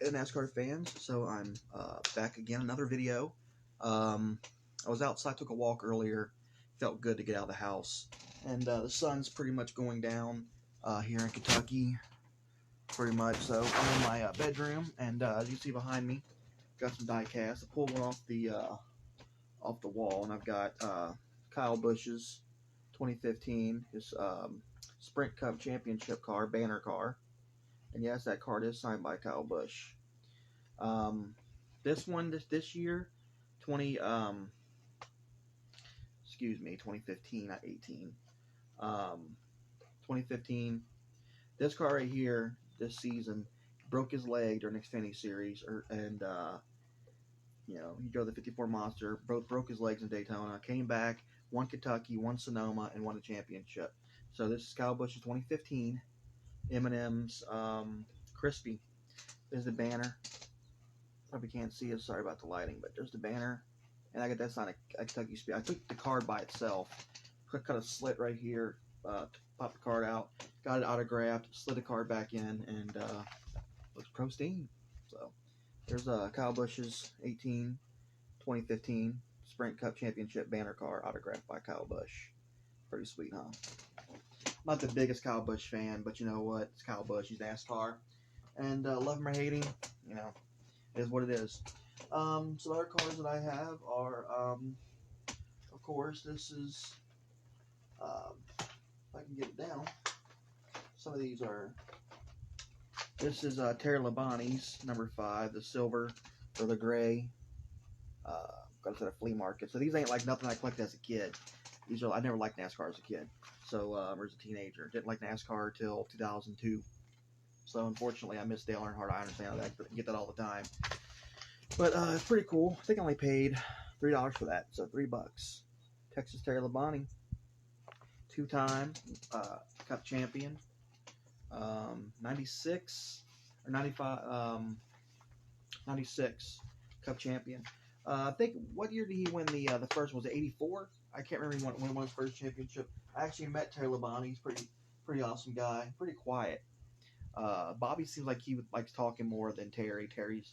NASCAR fans, so I'm back again, another video. I was outside, took a walk earlier, felt good to get out of the house, and the sun's pretty much going down here in Kentucky, pretty much. So I'm in my bedroom, and as you can see behind me, got some die casts. I pulled one off the wall, and I've got Kyle Busch's 2015, his Sprint Cup Championship car, banner car. And yes, that card is signed by Kyle Busch. This one this year, 2015, not 18. 2015. This car right here, this season, broke his leg during the Xfinity Series, and he drove the '54 Monster, broke his legs in Daytona, came back, won Kentucky, won Sonoma, and won the championship. So this is Kyle Busch's 2015 M&M's Crispy. There's the banner. Probably can't see it. Sorry about the lighting, but there's the banner, and I got that sign at Kentucky Speed. I took the card by itself, cut a slit right here, popped the card out, got it autographed, slid the card back in, and looks pristine. So there's Kyle Busch's 2015 Sprint Cup Championship banner car autographed by Kyle Busch. Pretty sweet, huh? I'm not the biggest Kyle Busch fan, but you know what? It's Kyle Busch. He's NASCAR, and love him or hate him, it is what it is. Some other cars that I have are, of course, this is, if I can get it down, some of these are, this is Terry Labonte's number 5, the silver or the gray, got it at a flea market. So these ain't like nothing I collected as a kid. These are, I never liked NASCAR as a kid, so, or as a teenager. Didn't like NASCAR till 2002. So unfortunately, I miss Dale Earnhardt. I understand that. I get that all the time. But it's pretty cool. I think I only paid $3 for that, so $3. Texas Terry Labonte, 2-time Cup champion, 96 or 95, 96 Cup champion. I think, what year did he win the first one? Was it 84? I can't remember when he won his first championship. I actually met Terry Labonte. He's pretty awesome guy. Pretty quiet. Bobby seems like he likes talking more than Terry. Terry's,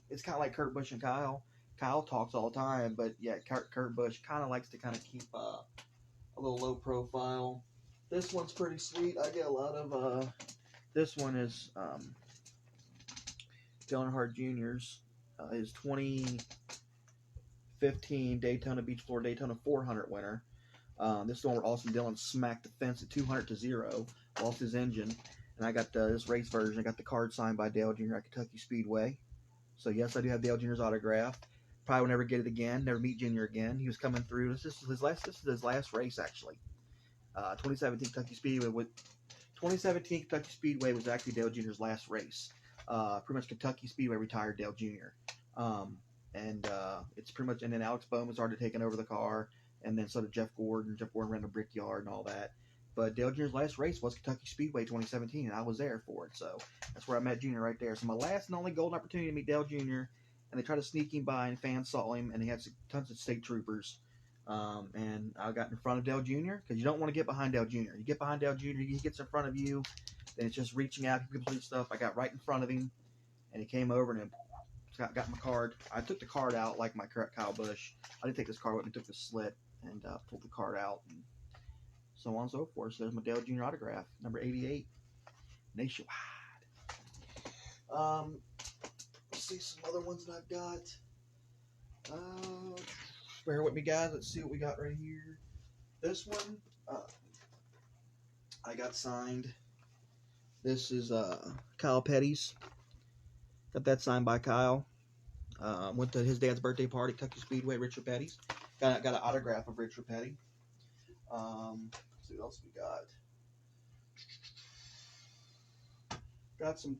it's kind of like Kurt Busch and Kyle. Kyle talks all the time, but yeah, Kurt Busch kind of likes to keep a little low profile. This one's pretty sweet. I get a lot of this one is Dale Earnhardt Jr.'s his 2015 Daytona Beach Floor Daytona 400 winner. This is the one where Austin Dillon smacked the fence at 200-0, lost his engine. And I got this race version. I got the card signed by Dale Jr. at Kentucky Speedway. So yes, I do have Dale Jr.'s autograph. Probably will never get it again. Never meet Jr. again. He was coming through. This is his last race actually. 2017 Kentucky Speedway. 2017 Kentucky Speedway was actually Dale Jr.'s last race. Pretty much Kentucky Speedway retired Dale Jr. It's pretty much. And then Alex Bowman started taking over the car, and then so did Jeff Gordon. Jeff Gordon ran the Brickyard and all that. But Dale Jr.'s last race was Kentucky Speedway 2017, and I was there for it. So that's where I met Jr. right there. So my last and only golden opportunity to meet Dale Jr., and they tried to sneak him by, and fans saw him, and he had tons of state troopers. And I got in front of Dale Jr., because you don't want to get behind Dale Jr. You get behind Dale Jr., he gets in front of you, then it's just reaching out, complete stuff. I got right in front of him, and he came over and then got my card. I took the card out like my Kyle Busch. I didn't take this card with me, took the slit and pulled the card out. And so on and so forth. So there's my Dale Jr. autograph, number 88, nationwide. Let's see some other ones that I've got. Bear with me, guys. Let's see what we got right here. This one, I got signed. This is Kyle Petty's. Got that signed by Kyle. Went to his dad's birthday party, Kentucky Speedway, Richard Petty's. Got an autograph of Richard Petty. Let's see what else we got. Got some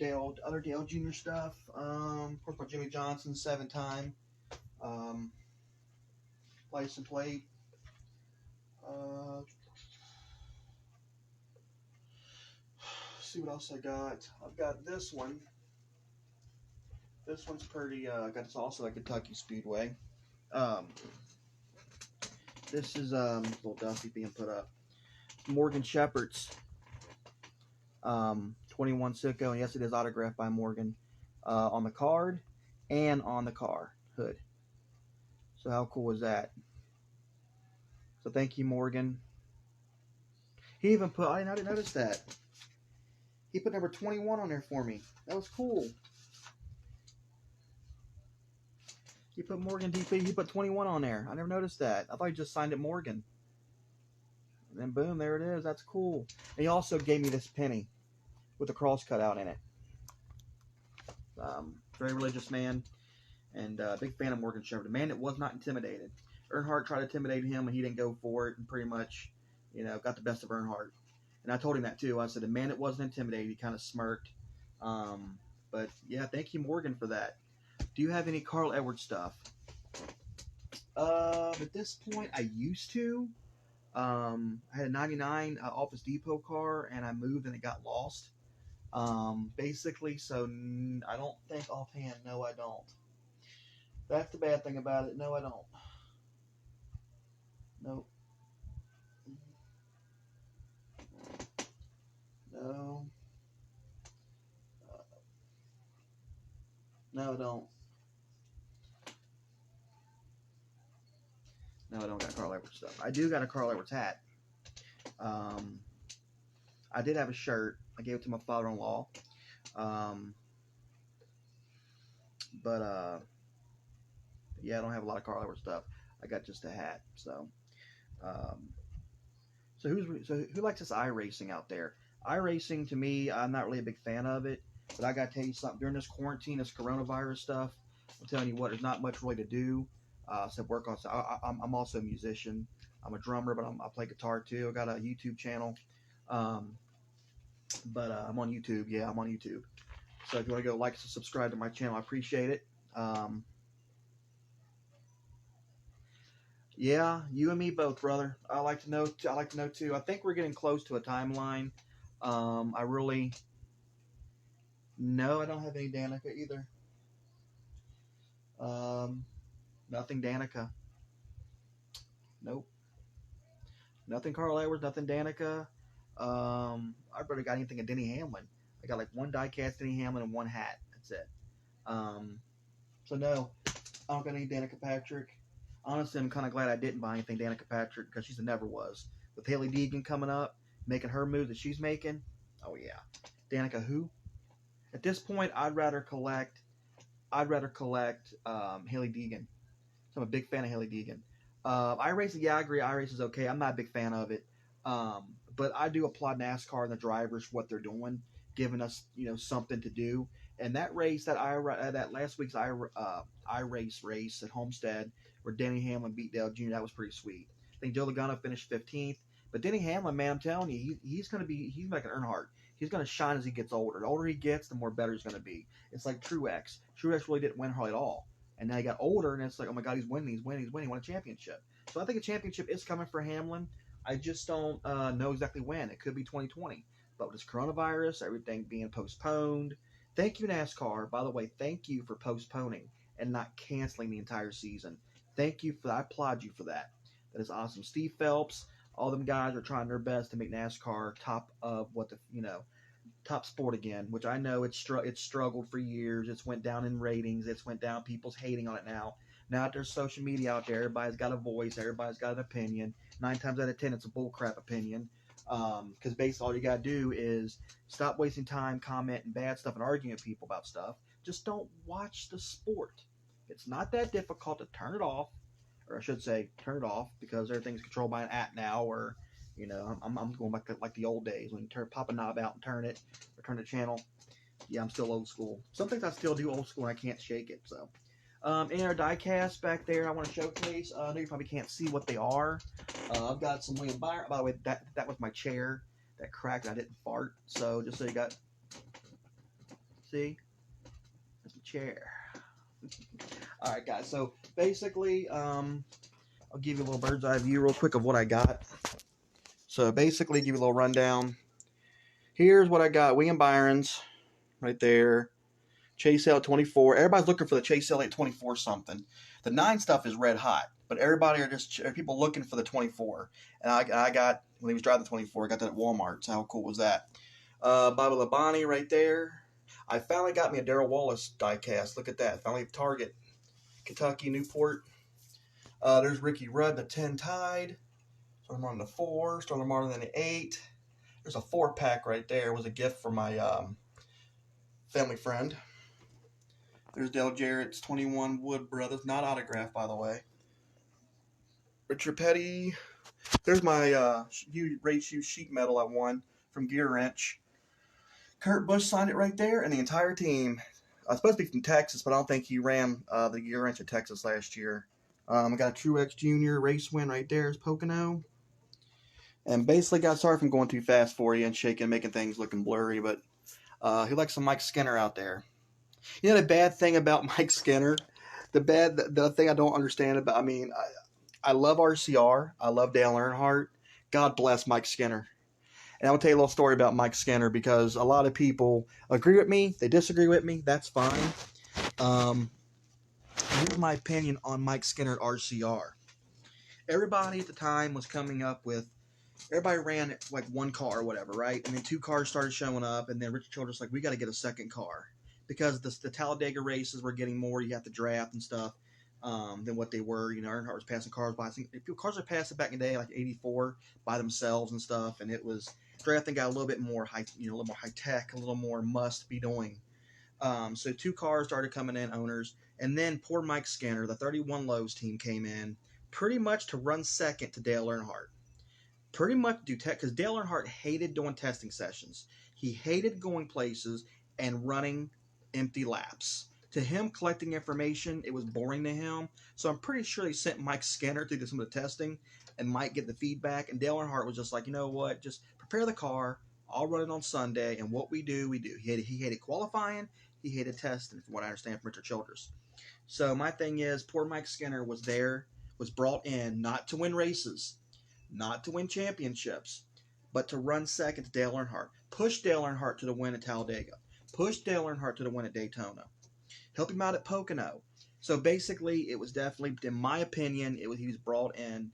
other Dale Jr. stuff. Of course, my Jimmy Johnson 7-time license plate. See what else I got. I've got this one. This one's pretty. Got this also at Kentucky Speedway. This is little Duffy being put up. Morgan Shepherd's 20 21 Sicko, and yes, it is autographed by Morgan on the card and on the car hood. So how cool was that? So thank you, Morgan. He even put, I didn't notice that. He put number 21 on there for me. That was cool. He put Morgan DP. He put 21 on there. I never noticed that. I thought he just signed it Morgan. And then boom, there it is. That's cool. And he also gave me this penny with the cross cut out in it. Very religious man, and big fan of Morgan Shepherd. A man that was not intimidated. Earnhardt tried to intimidate him, and he didn't go for it, and pretty much, got the best of Earnhardt. And I told him that too. I said, the man that wasn't intimidated, he kind of smirked. But yeah, thank you, Morgan, for that. Do you have any Carl Edwards stuff? At this point, I used to. I had a 99 Office Depot car, and I moved, and it got lost. Basically, so I don't think offhand. No, I don't. That's the bad thing about it. No, I don't. Nope. No. No, I don't. No, I don't got Carl Edwards stuff. I do got a Carl Edwards hat. I did have a shirt. I gave it to my father-in-law. But yeah, I don't have a lot of Carl Edwards stuff. I got just a hat. So who likes this iRacing out there? iRacing, to me, I'm not really a big fan of it. But I got to tell you something. During this quarantine, this coronavirus stuff, I'm telling you what, there's not much really to do. Except work on. I'm also a musician. I'm a drummer, but I play guitar too. I got a YouTube channel. But I'm on YouTube. Yeah, I'm on YouTube. So if you want to go like and subscribe to my channel, I appreciate it. Yeah, you and me both, brother. I like to know too. I think we're getting close to a timeline. I really. No, I don't have any Danica either. Nothing Danica. Nope. Nothing Carl Edwards. Nothing Danica. I barely got anything of Denny Hamlin. I got like one die-cast Denny Hamlin and one hat. That's it. So no, I don't got any Danica Patrick. Honestly, I'm kind of glad I didn't buy anything Danica Patrick because she's a never was. With Haley Deegan coming up, making her move that she's making. Oh yeah, Danica who? At this point, I'd rather collect Haley Deegan. So I'm a big fan of Haley Deegan. iRacing, yeah, I agree. iRacing is okay. I'm not a big fan of it. But I do applaud NASCAR and the drivers for what they're doing, giving us something to do. And that race, that last week's iRace race at Homestead, where Denny Hamlin beat Dale Jr., that was pretty sweet. I think Joe Logano finished 15th. But Denny Hamlin, man, I'm telling you, he's like an Earnhardt. He's going to shine as he gets older. The older he gets, the more better he's going to be. It's like Truex. Truex really didn't win hardly at all. And now he got older, and it's like, oh my God, he's winning. He won a championship. So I think a championship is coming for Hamlin. I just don't know exactly when. It could be 2020. But with this coronavirus, everything being postponed. Thank you, NASCAR. By the way, thank you for postponing and not canceling the entire season. Thank you for that. I applaud you for that. That is awesome. Steve Phelps, all them guys are trying their best to make NASCAR top of top sport again, which I know it's struggled for years. It's went down in ratings. It's went down. People's hating on it now. Now that there's social media out there, everybody's got a voice. Everybody's got an opinion. 9 times out of 10, it's a bullcrap opinion. Because basically all you got to do is stop wasting time commenting bad stuff and arguing with people about stuff. Just don't watch the sport. It's not that difficult to turn it off. Or I should say, turn it off, because everything's controlled by an app now. Or, I'm going back to like the old days when you pop a knob out and turn it, or turn the channel. Yeah, I'm still old school. Some things I still do old school and I can't shake it. So, in our die-cast back there, I want to showcase. I know you probably can't see what they are. I've got some William Byron. By the way, that was my chair that cracked. I didn't fart. So just so you got, see, that's the chair. All right, guys. So basically, I'll give you a little bird's eye view real quick of what I got. So basically, give you a little rundown. Here's what I got. William Byron's right there. Chase Elliott 24. Everybody's looking for the Chase Elliott 24 something. The 9 stuff is red hot, but everybody are people looking for the 24. And I got, when he was driving the 24, I got that at Walmart. So how cool was that? Bobby Labonte right there. I finally got me a Darrell Wallace diecast. Look at that. Finally Target. Kentucky, Newport. There's Ricky Rudd, the 10 Tide. Started Martin the 4. Started Martin in the 8. There's a 4-pack right there. It was a gift from my family friend. There's Dale Jarrett's 21 Wood Brothers. Not autographed, by the way. Richard Petty. There's my Ray Shoe sheet metal I won from Gear Wrench. Kurt Busch signed it right there, and the entire team. Supposed to be from Texas, but I don't think he ran the Gear Wrench at Texas last year. I got a Truex Jr. race win right there. Is Pocono. And basically, got sorry from going too fast for you and shaking, making things looking blurry, but he likes some Mike Skinner out there. You know the bad thing about Mike Skinner? The thing I don't understand about, I love RCR. I love Dale Earnhardt. God bless Mike Skinner. And I'll tell you a little story about Mike Skinner because a lot of people agree with me. They disagree with me. That's fine. Here's my opinion on Mike Skinner at RCR. Everybody at the time was coming up with, everybody ran like one car or whatever, right? And then 2 cars started showing up, and then Richard Childress like, we got to get a second car because the Talladega races were getting more. You have to draft and stuff than what they were. You know, Earnhardt was passing cars by. I think cars were passing back in the day, like '84, by themselves and stuff, and it was drafting got a little bit more high, a little more high tech, a little more must be doing. So 2 cars started coming in, owners, and then poor Mike Skinner, the 31 Lowe's team came in pretty much to run second to Dale Earnhardt. Pretty much do tech because Dale Earnhardt hated doing testing sessions. He hated going places and running empty laps. To him, collecting information, it was boring to him. So I'm pretty sure they sent Mike Skinner to do some of the testing and might get the feedback. And Dale Earnhardt was just like, you know what, just prepare the car. I'll run it on Sunday, and what we do, we do. He hated qualifying. He hated testing, from what I understand from Richard Childress. So my thing is, poor Mike Skinner was brought in not to win races, not to win championships, but to run second to Dale Earnhardt. Push Dale Earnhardt to the win at Talladega. Push Dale Earnhardt to the win at Daytona. Help him out at Pocono. So basically, it was definitely, in my opinion, he was brought in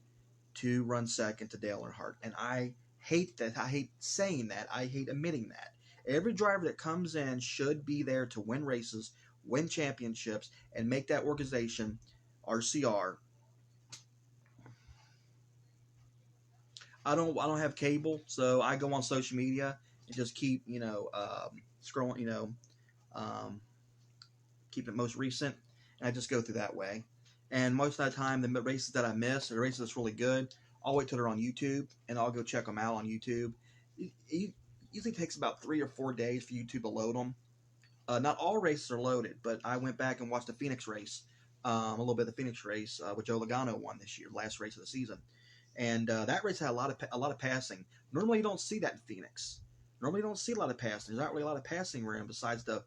to run second to Dale Earnhardt. And I hate that. I hate saying that. I hate admitting that. Every driver that comes in should be there to win races, win championships, and make that organization, RCR. I don't have cable, so I go on social media and just keep scrolling, keep it most recent, and I just go through that way. And most of the time, the races that I miss or the races that's really good, I'll wait till they're on YouTube and I'll go check them out on YouTube. It usually takes about 3 or 4 days for YouTube to load them. Not all races are loaded, but I went back and watched the Phoenix race, a little bit of the Phoenix race, which Joe Logano won this year, last race of the season. And that race had a lot of passing. Normally, you don't see that in Phoenix. Normally, you don't see a lot of passing. There's not really a lot of passing room besides the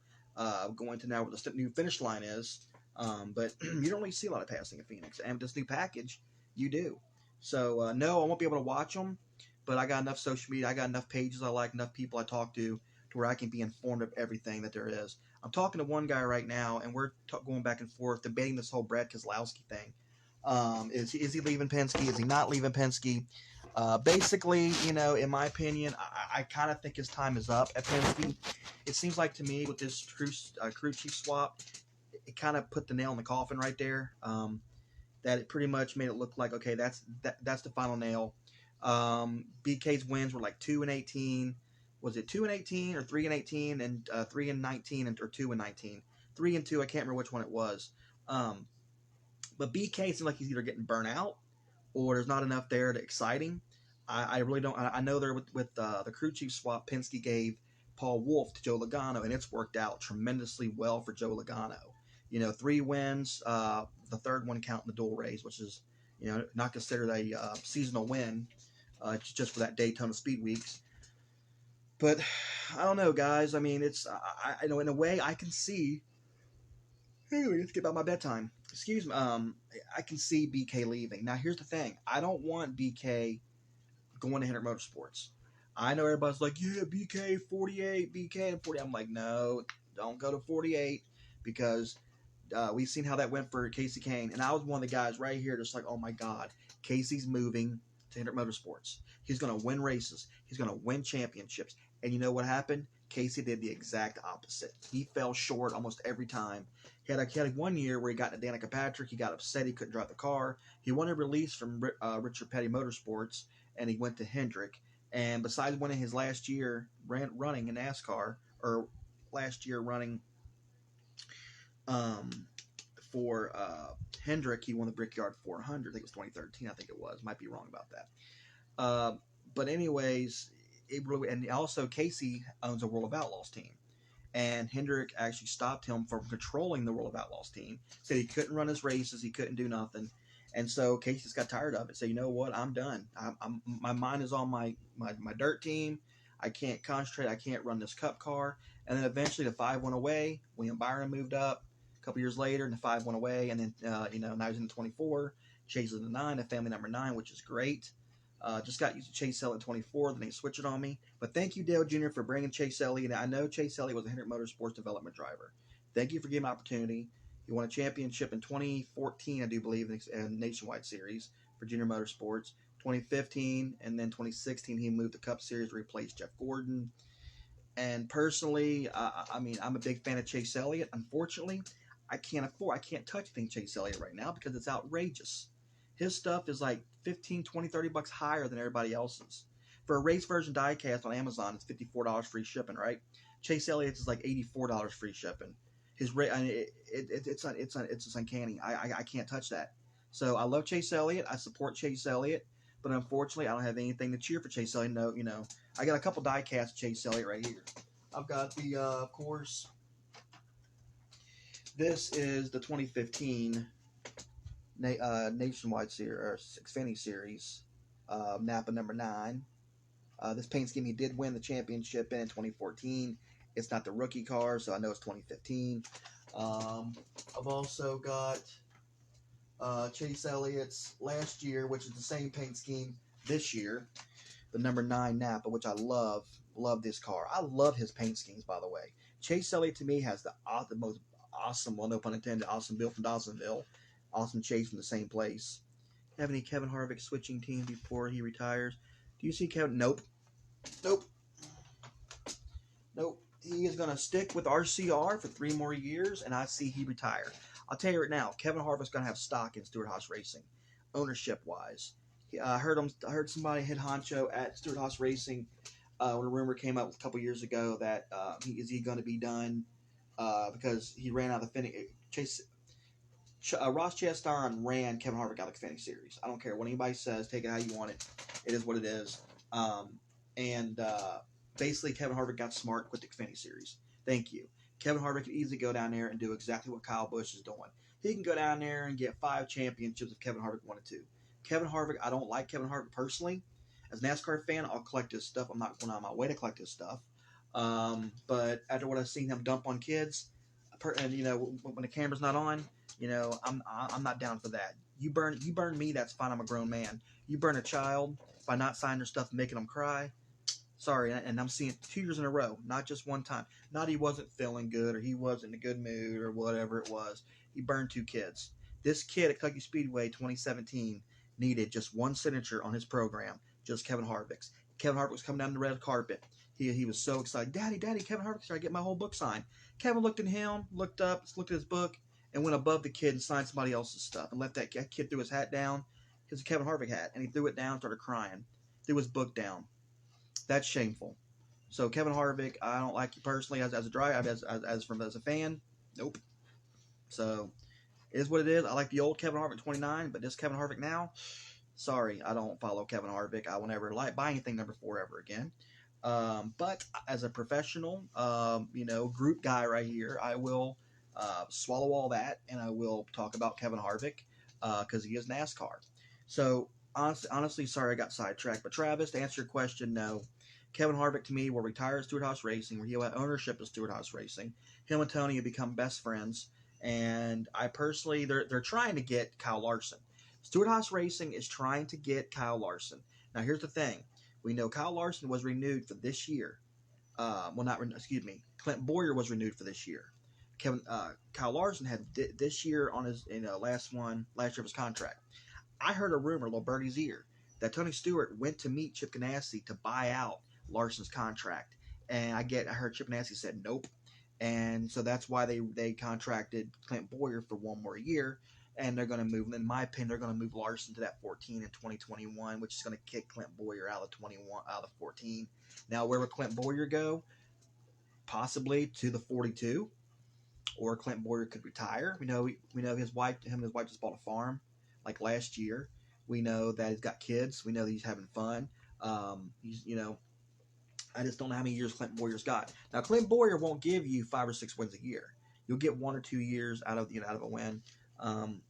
going to now where the new finish line is. But you don't really see a lot of passing in Phoenix. And with this new package, you do. So, no, I won't be able to watch them. But I got enough social media. I got enough pages I like, enough people I talk to where I can be informed of everything that there is. I'm talking to one guy right now, and we're going back and forth debating this whole Brad Keselowski thing. Is he leaving Penske? Is he not leaving Penske? Basically, in my opinion, I kind of think his time is up at Penske. It seems like to me with this crew chief swap, it kind of put the nail in the coffin right there. That it pretty much made it look like, okay, that's the final nail. BK's wins were like 2-18. Was it 2-18 or 3-18 and 3-19 or 2-19? 3-2. I can't remember which one it was. But BK seems like he's either getting burnt out or there's not enough there to exciting. I really don't. I know there with the crew chief swap, Penske gave Paul Wolfe to Joe Logano, and it's worked out tremendously well for Joe Logano. 3 wins, the third one counting the dual race, which is not considered a seasonal win, just for that Daytona Speed Weeks. But I don't know, guys. I mean, it's I know in a way I can see. Hey, let's get about my bedtime. Excuse me. I can see BK leaving. Now, here's the thing. I don't want BK going to Hendrick Motorsports. I know everybody's like, yeah, BK 48, BK 40. I'm like, no, don't go to 48 because we've seen how that went for Casey Kane. And I was one of the guys right here just like, oh, my God, Casey's moving to Hendrick Motorsports. He's going to win races. He's going to win championships. And you know what happened? Casey did the exact opposite. He fell short almost every time. He had one year where he got to Danica Patrick. He got upset. He couldn't drive the car. He wanted a release from Richard Petty Motorsports, and he went to Hendrick. And besides winning his last year running in NASCAR, or last year running um, for Hendrick, he won the Brickyard 400. I think it was 2013. I think it was. Might be wrong about that. But anyways, it really, and also Casey owns a World of Outlaws team. And Hendrick actually stopped him from controlling the World of Outlaws team. Said he couldn't run his races, he couldn't do nothing, and so Casey just got tired of it. Said, you know what, I'm done. My mind is on my dirt team. I can't concentrate. I can't run this Cup car. And then eventually the 5 went away. William Byron moved up a couple years later, and the 5 went away. And then now he's in the 24. Chase is in the 9, the family number 9, which is great. Just got used to Chase Elliott 24, then they switched it on me. But thank you, Dale Jr., for bringing Chase Elliott. I know Chase Elliott was a Hendrick Motorsports development driver. Thank you for giving me an opportunity. He won a championship in 2014, I do believe, in the Nationwide Series for Junior Motorsports. 2015, and then 2016, he moved the Cup Series to replace Jeff Gordon. And personally, I'm a big fan of Chase Elliott. Unfortunately, I can't touch anything Chase Elliott right now because it's outrageous. His stuff is like 15, 20, 30 bucks higher than everybody else's. For a race version diecast on Amazon, it's $54 free shipping, right? Chase Elliott's is like $84 free shipping. It's uncanny. I can't touch that. So I love Chase Elliott. I support Chase Elliott, but unfortunately, I don't have anything to cheer for Chase Elliott. No, I got a couple diecasts of Chase Elliott right here. I've got the, of course, this is the 2015 Nationwide Series, or Xfinity Series, Napa number 9. This paint scheme he did win the championship in 2014. It's not the rookie car, so I know it's 2015. I've also got Chase Elliott's last year, which is the same paint scheme this year, the number 9 Napa, which I love. Love this car. I love his paint schemes, by the way. Chase Elliott, to me, has the most awesome, well, no pun intended, awesome Bill from Dawsonville. Awesome Chase from the same place. Have any Kevin Harvick switching teams before he retires? Do you see Kevin? Nope. He is going to stick with RCR for 3 more years, and I see he retire. I'll tell you right now, Kevin Harvick's going to have stock in Stewart-Haas Racing, ownership-wise. I heard somebody hit honcho at Stewart-Haas Racing when a rumor came up a couple years ago that is he going to be done because he ran out of the finish. Ross Chastain ran Kevin Harvick out of the Xfinity Series. I don't care what anybody says. Take it how you want it. It is what it is. Basically, Kevin Harvick got smart with the Xfinity Series. Thank you. Kevin Harvick can easily go down there and do exactly what Kyle Busch is doing. He can go down there and get 5 championships if Kevin Harvick wanted to. Kevin Harvick, I don't like Kevin Harvick personally. As a NASCAR fan, I'll collect his stuff. I'm not going out of my way to collect his stuff. But after what I've seen him dump on kids, and when the camera's not on, I'm not down for that. You burn me, that's fine. I'm a grown man. You burn a child by not signing their stuff and making them cry. Sorry, and I'm seeing it 2 years in a row, not just one time. Not he wasn't feeling good or he wasn't in a good mood or whatever it was. He burned 2 kids. This kid at Kentucky Speedway 2017 needed just one signature on his program, just Kevin Harvick's. Kevin Harvick was coming down the red carpet. He was so excited. Daddy, Kevin Harvick's trying to get my whole book signed. Kevin looked at him, looked up, looked at his book, and went above the kid and signed somebody else's stuff and let that kid threw his hat down, his Kevin Harvick hat, and he threw it down and started crying. Threw his book down. That's shameful. So Kevin Harvick, I don't like you personally as a driver, as a fan. Nope. So it is what it is. I like the old Kevin Harvick 29, but this Kevin Harvick now, sorry, I don't follow Kevin Harvick. I will never buy anything number 4 ever again. But as a professional, group guy right here, I will swallow all that, and I will talk about Kevin Harvick because he is NASCAR. So honestly, sorry I got sidetracked. But Travis, to answer your question, no. Kevin Harvick, to me, will retire at Stewart-Haas Racing, where he'll have ownership of Stewart-Haas Racing. Him and Tony have become best friends. And I personally, they're trying to get Kyle Larson. Stewart-Haas Racing is trying to get Kyle Larson. Now, here's the thing. We know Kyle Larson was renewed for this year. Clint Boyer was renewed for this year. Kyle Larson had this year on his last year of his contract. I heard a rumor, little birdie's ear, that Tony Stewart went to meet Chip Ganassi to buy out Larson's contract, And I heard Chip Nasty said nope, and so that's why they contracted Clint Boyer for one more year, and they're going to move. In my opinion, they're going to move Larson to that 14 in 2021, which is going to kick Clint Boyer out of 21 out of 14. Now, where would Clint Boyer go? Possibly to the 42, or Clint Boyer could retire. We know him and his wife just bought a farm like last year. We know that he's got kids. We know that he's having fun. He's I just don't know how many years Clint Boyer's got. Now, Clint Boyer won't give you 5 or 6 wins a year. You'll get 1 or 2 years out of a win. Um,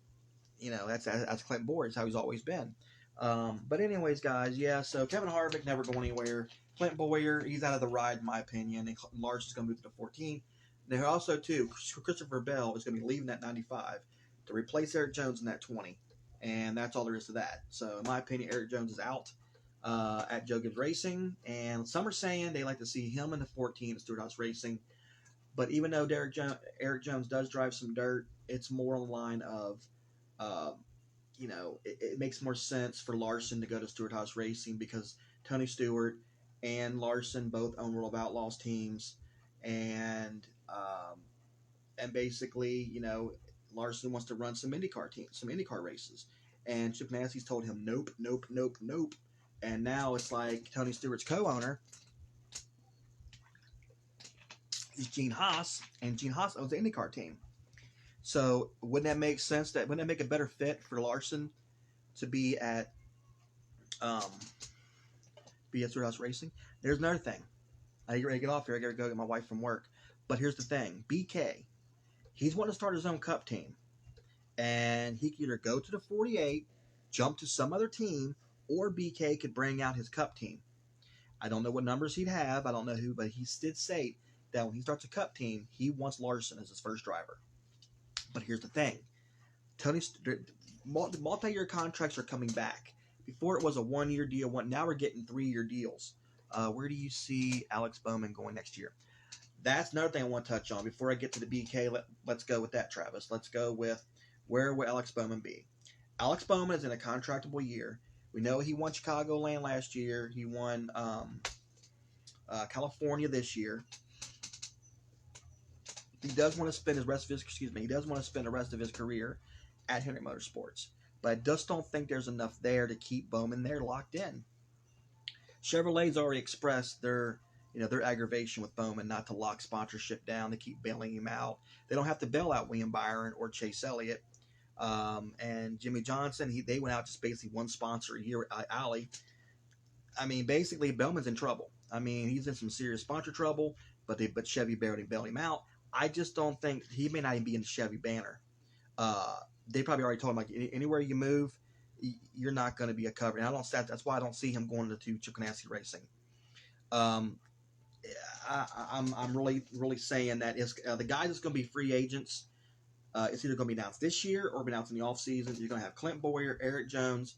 that's Clint Boyer. It's how he's always been. But anyways, guys, yeah. So Kevin Harvick never going anywhere. Clint Boyer, he's out of the ride, in my opinion. And Larson's going to move to 14. There also too, Christopher Bell is going to be leaving that 95 to replace Eric Jones in that 20, and that's all there is to that. So in my opinion, Eric Jones is out at Joe Gibbs Racing, and some are saying they like to see him in the 14 at Stewart-Haas Racing. But even though Eric Jones does drive some dirt, it's more on the line of, it makes more sense for Larson to go to Stewart-Haas Racing because Tony Stewart and Larson both own World of Outlaws teams, and basically, Larson wants to run some IndyCar races, and Chip Nasty's told him nope, nope, nope, nope, and now it's like Tony Stewart's co-owner is Gene Haas, and Gene Haas owns the IndyCar team. So wouldn't that make sense? Wouldn't that make a better fit for Larson to be at Stewart-Haas Racing? There's another thing. I gotta get off here. I gotta go get my wife from work. But here's the thing: BK, he's wanting to start his own Cup team, and he could either go to the 48, jump to some other team, or BK could bring out his Cup team. I don't know what numbers he'd have. I don't know who, but he did say that when he starts a Cup team, he wants Larson as his first driver. But here's the thing: multi-year contracts are coming back. Before it was a 1-year deal. Now we're getting 3-year deals. Where do you see Alex Bowman going next year? That's another thing I want to touch on. Before I get to the BK, let's go with that, Travis. Let's go with where will Alex Bowman be? Alex Bowman is in a contractable year. We know he won Chicagoland last year. He won California this year. He does want to spend the rest of his career at Hendrick Motorsports. But I just don't think there's enough there to keep Bowman there locked in. Chevrolet's already expressed their aggravation with Bowman not to lock sponsorship down. They keep bailing him out. They don't have to bail out William Byron or Chase Elliott. And Jimmy Johnson, they went out just basically one sponsor a year at Alley. I mean, basically, Bowman's in trouble. I mean, he's in some serious sponsor trouble, but Chevy bailed him out. I just don't think he may not even be in the Chevy banner. They probably already told him, like, anywhere you move, you're not going to be a cover. And that's why I don't see him going to Chip Ganassi Racing. I'm really, really saying that the guys that's going to be free agents, it's either going to be announced this year or be announced in the offseason. You're going to have Clint Boyer, Eric Jones,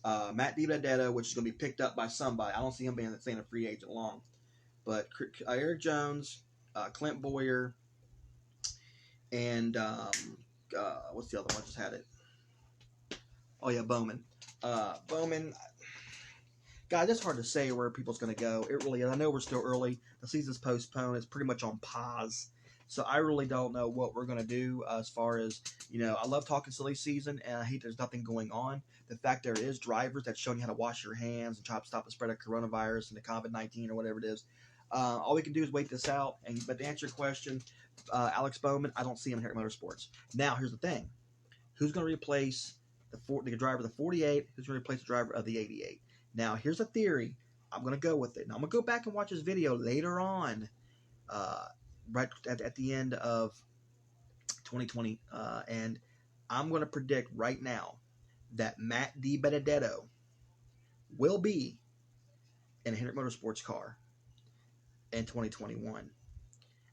Matt DiBenedetto, which is going to be picked up by somebody. I don't see him staying a free agent long. But Eric Jones, Clint Boyer, and what's the other one? I just had it. Oh, yeah, Bowman. Bowman, guys, it's hard to say where people's going to go. It really is. I know we're still early. The season's postponed. It's pretty much on pause. So I really don't know what we're going to do as far as, I love talking silly season, and I hate there's nothing going on. The fact there is drivers that's showing you how to wash your hands and try to stop the spread of coronavirus and the COVID-19 or whatever it is. All we can do is wait this out. But to answer your question, Alex Bowman, I don't see him here at Motorsports. Now, here's the thing. Who's going to replace the driver of the 48? Who's going to replace the driver of the 88? Now, here's a theory. I'm going to go with it. Now, I'm going to go back and watch this video later on, right at the end of 2020, and I'm going to predict right now that Matt DiBenedetto will be in a Hendrick Motorsports car in 2021.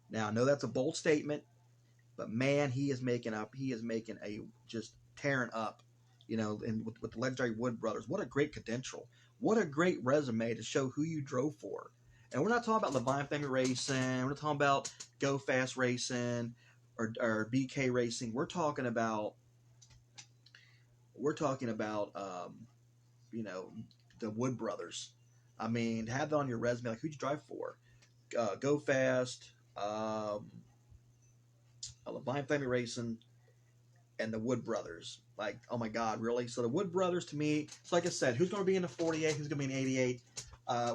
Now, I know that's a bold statement, but man, he is making a just tearing up, and with the legendary Wood brothers. What a great credential. What a great resume to show who you drove for. And we're not talking about Levine Family Racing. We're not talking about Go Fast Racing or BK Racing. We're talking about the Wood brothers. I mean, to have that on your resume, like, who'd you drive for? Go Fast, Blind Family Racing, and the Wood Brothers. Like, oh my God, really? So the Wood Brothers, to me, so like I said, who's going to be in the 48? Who's going to be in the 88?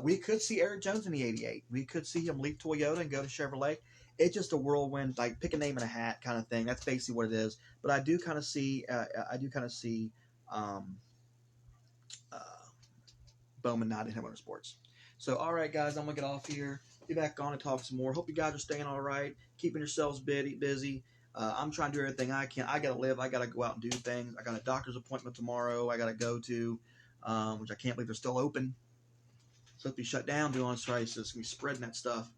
We could see Eric Jones in the 88. We could see him leave Toyota and go to Chevrolet. It's just a whirlwind, like pick a name in a hat kind of thing. That's basically what it is. But I do kind of see, um, uh, Bowman not in Him Motorsports. So, all right, guys, I'm gonna get off here. Be back on and talk some more. Hope you guys are staying all right, keeping yourselves busy. I'm trying to do everything I can. I gotta live. I gotta go out and do things. I got a doctor's appointment tomorrow. I gotta go to, which I can't believe they're still open. So if you shut down, doing arthritis, gonna be spreading that stuff.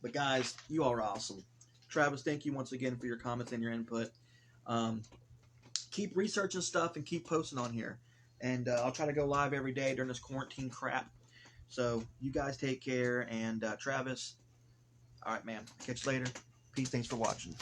But guys, you all are awesome. Travis, thank you once again for your comments and your input. Keep researching stuff and keep posting on here. And I'll try to go live every day during this quarantine crap. So you guys take care. And Travis, all right, man. Catch you later. Peace. Thanks for watching.